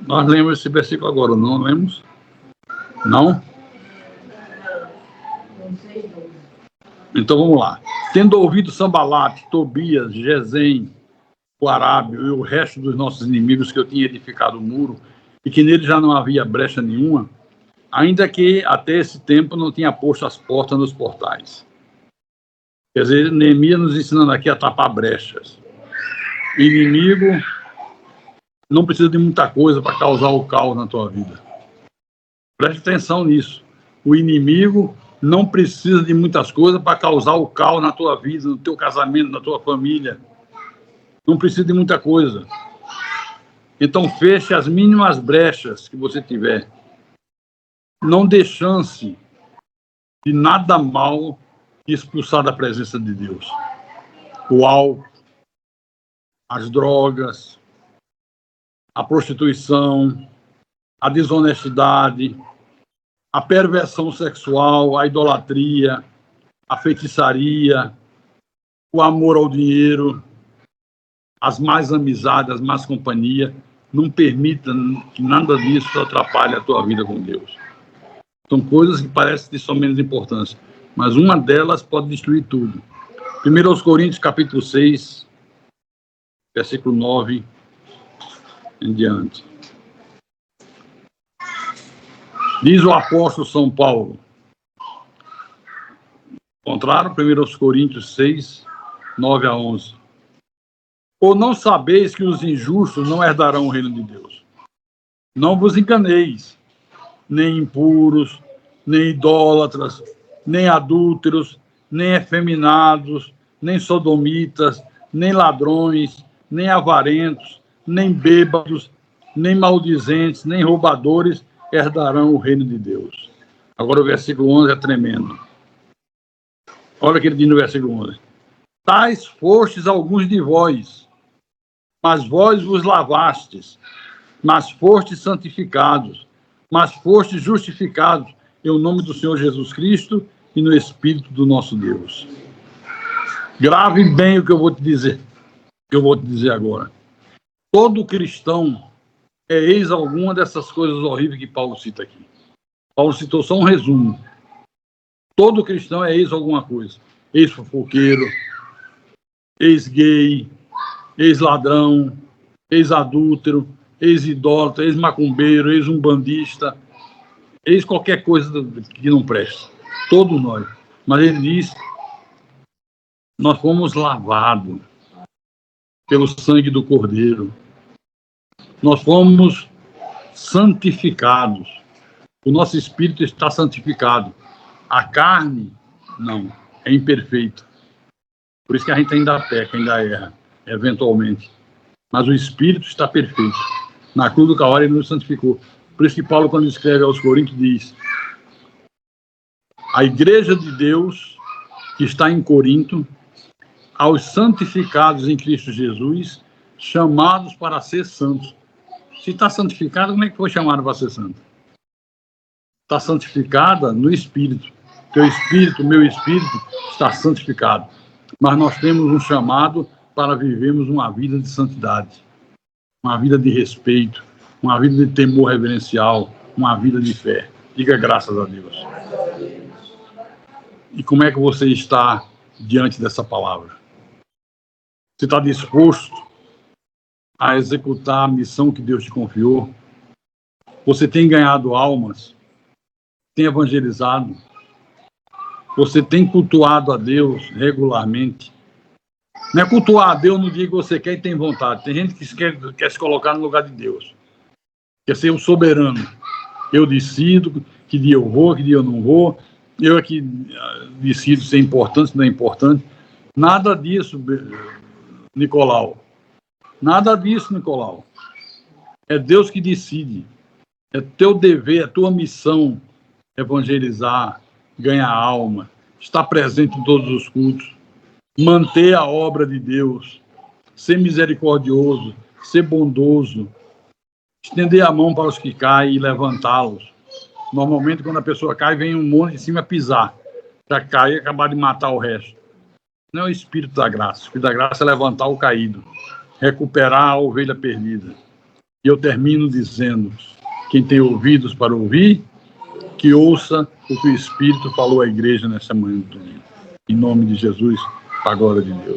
Nós lemos esse versículo agora, não lemos? Não? Então vamos lá. Tendo ouvido Sambalate, Tobias, Gesem, o Arábio e o resto dos nossos inimigos, que eu tinha edificado o muro e que nele já não havia brecha nenhuma, ainda que até esse tempo não tinha posto as portas nos portais. Quer dizer, Neemias nos ensinando aqui a tapar brechas. Inimigo não precisa de muita coisa para causar o caos na tua vida. Preste atenção nisso. O inimigo não precisa de muitas coisas para causar o caos na tua vida, no teu casamento, na tua família. Não precisa de muita coisa. Então feche as mínimas brechas que você tiver. Não dê chance de nada mal expulsar da presença de Deus. O álcool, as drogas, a prostituição, a desonestidade, a perversão sexual, a idolatria, a feitiçaria, o amor ao dinheiro, as más amizades, as más companhias. Não permita que nada disso atrapalhe a tua vida com Deus. São coisas que parecem de só menos importância, mas uma delas pode destruir tudo. 1 Coríntios, capítulo 6, versículo 9 em diante. Diz o apóstolo São Paulo, contrário, 1 Coríntios 6, 9 a 11. Ou não sabeis que os injustos não herdarão o reino de Deus? Não vos enganeis, nem impuros, nem idólatras, nem adúlteros, nem efeminados, nem sodomitas, nem ladrões, nem avarentos, nem bêbados, nem maldizentes, nem roubadores herdarão o reino de Deus. Agora o versículo 11 é tremendo. Olha o que ele diz no versículo 11. Tais fostes alguns de vós, mas vós vos lavastes, mas fostes santificados, mas fostes justificados em nome do Senhor Jesus Cristo e no Espírito do nosso Deus. Grave bem o que eu vou te dizer, agora. Todo cristão é ex alguma dessas coisas horríveis que Paulo cita aqui. Paulo citou só um resumo. Todo cristão é ex alguma coisa. Ex-fofoqueiro, ex-gay, ex-ladrão, ex-adúltero, ex-idólatra, ex-macumbeiro, ex-umbandista, ex-qualquer coisa que não presta. Todos nós. Mas ele diz, nós fomos lavados pelo sangue do Cordeiro. Nós fomos santificados. O nosso espírito está santificado. A carne, não, é imperfeita. Por isso que a gente ainda peca, ainda erra, eventualmente. Mas o espírito está perfeito. Na cruz do Calvário ele nos santificou. Por isso que Paulo, quando escreve aos Coríntios, diz: a igreja de Deus que está em Corinto, aos santificados em Cristo Jesus, chamados para ser santos. Se está santificado, como é que foi chamado para ser santo? Está santificada no Espírito. Teu Espírito, meu Espírito, está santificado. Mas nós temos um chamado para vivermos uma vida de santidade, uma vida de respeito, uma vida de temor reverencial, uma vida de fé. Diga graças a Deus. E como é que você está diante dessa palavra? Você está disposto a executar a missão que Deus te confiou? Você tem ganhado almas? Tem evangelizado? Você tem cultuado a Deus regularmente? Não é cultuar a Deus no dia que você quer e tem vontade. Tem gente que quer se colocar no lugar de Deus. Quer ser o soberano. Eu decido que dia eu vou, que dia eu não vou. Eu é que decido se é importante, se não é importante. Nada disso, Nicolau. Nada disso, Nicolau. É Deus que decide. É teu dever, é tua missão evangelizar, ganhar alma, estar presente em todos os cultos, manter a obra de Deus, ser misericordioso, ser bondoso, estender a mão para os que caem e levantá-los. Normalmente, quando a pessoa cai, vem um monte de cima pisar, para cair e acabar de matar o resto. Não é o Espírito da Graça. O Espírito da Graça é levantar o caído, recuperar a ovelha perdida. E eu termino dizendo, quem tem ouvidos para ouvir, que ouça o que o Espírito falou à igreja nessa manhã do domingo. Em nome de Jesus, para a glória de Deus.